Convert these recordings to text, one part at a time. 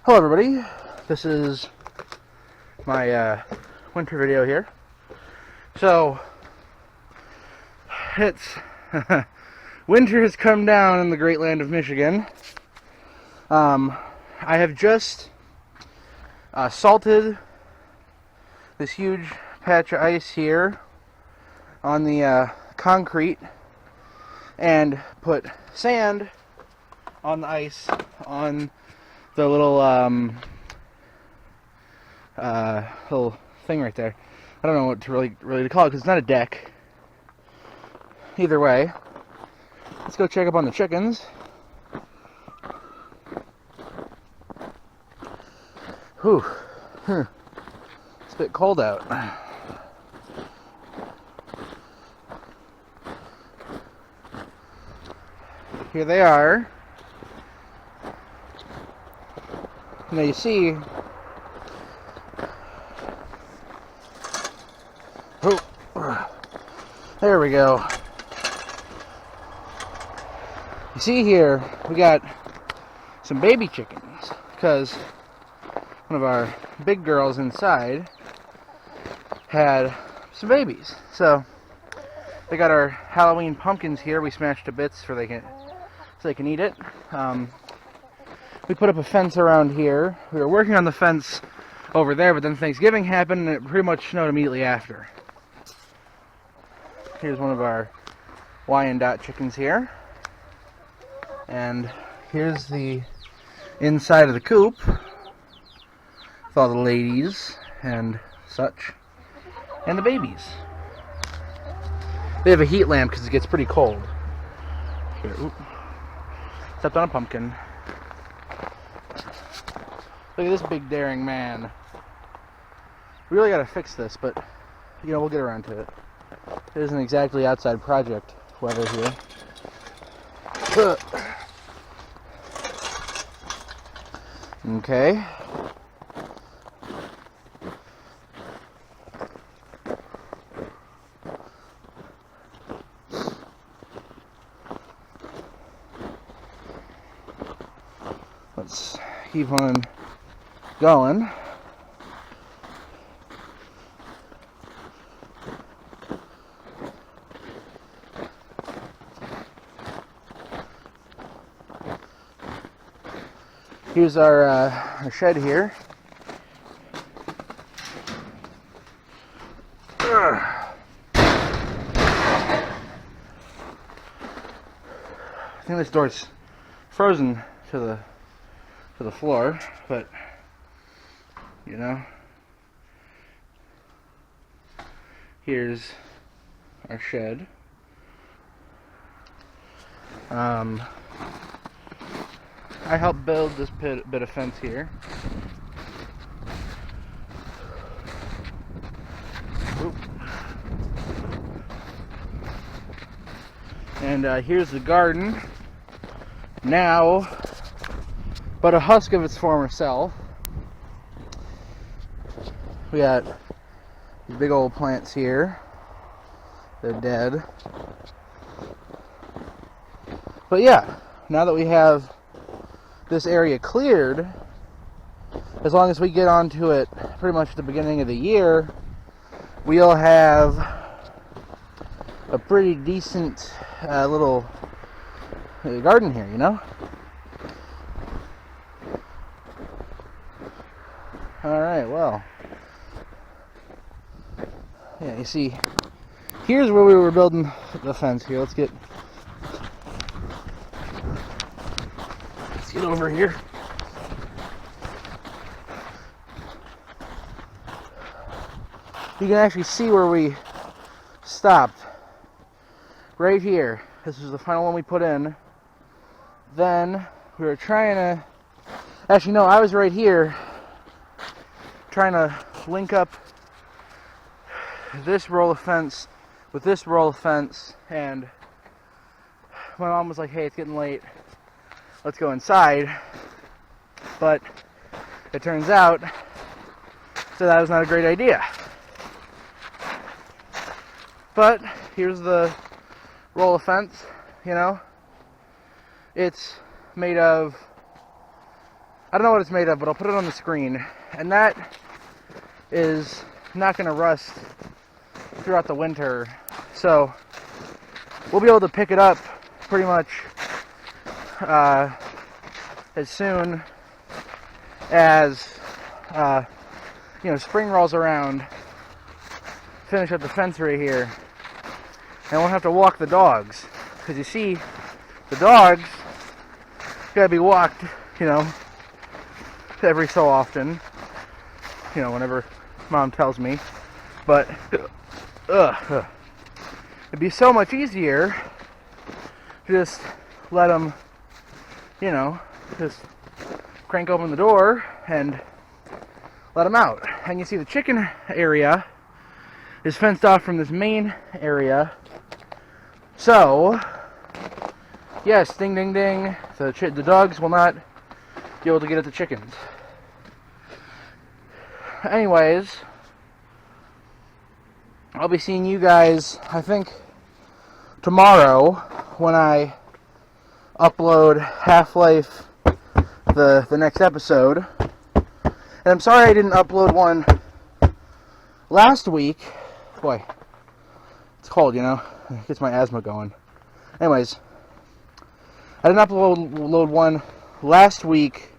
Hello everybody, this is my winter video here. So, it's winter has come down in the great land of Michigan. I have just salted this huge patch of ice here on the concrete and put sand on the ice on the little little thing right there. I don't know what to really call it because it's not a deck. Either way, let's go check up on the chickens. Whew. It's a bit cold out. Here they are. Now you see, there we go. You see here, we got some baby chickens because one of our big girls inside had some babies. So they got our Halloween pumpkins here. We smashed to bits so they can eat it. We put up a fence around here. We were working on the fence over there, but then Thanksgiving happened and it pretty much snowed immediately after. Here's one of our Wyandotte chickens here. And here's the inside of the coop with all the ladies and such, and the babies. They have a heat lamp because it gets pretty cold. Here, stepped on a pumpkin. Look at this big daring man. We really gotta fix this, but you know, we'll get around to it. It isn't exactly outside project weather here. Okay. Let's keep on going. Here's our shed here. I think this door's frozen to the floor, but you know, here's our shed. I helped build this bit of fence here. Oop. And here's the garden. Now, but a husk of its former self. We got these big old plants here. They're dead. But yeah, now that we have this area cleared, as long as we get onto it pretty much at the beginning of the year, we'll have a pretty decent little garden here, you know? Alright, well, yeah, you see, here's where we were building the fence here. Let's get over here. You can actually see where we stopped. Right here. This is the final one we put in. Then we were trying to... Actually, no, I was right here trying to link up this roll of fence with this roll of fence, and my mom was like, hey, it's getting late. Let's go inside. But it turns out that was not a great idea. But here's the roll of fence, you know. It's made of I don't know what it's made of, but I'll put it on the screen. And that is not going to rust throughout the winter. So we'll be able to pick it up pretty much as soon as spring rolls around. Finish up the fence right here, and I won't have to walk the dogs, because you see, the dogs gotta be walked, every so often, whenever Mom tells me. But it'd be so much easier to just let them, just crank open the door and let them out. And you see the chicken area is fenced off from this main area. So, yes, ding ding ding, the dogs will not be able to get at the chickens. Anyways, I'll be seeing you guys, I think, tomorrow when I upload Half-Life, the next episode. And I'm sorry I didn't upload one last week. Boy, it's cold, it gets my asthma going. Anyways, I didn't upload one last week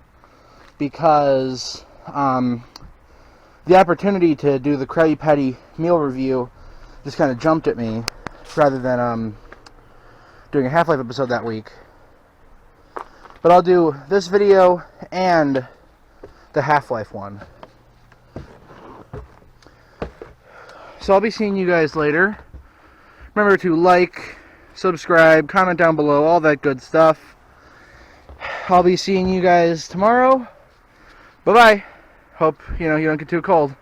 because the opportunity to do the Krabby Patty meal review just kind of jumped at me, rather than doing a Half-Life episode that week. But I'll do this video and the Half-Life one. So I'll be seeing you guys later. Remember to like, subscribe, comment down below, all that good stuff. I'll be seeing you guys tomorrow. Bye-bye. Hope, you don't get too cold.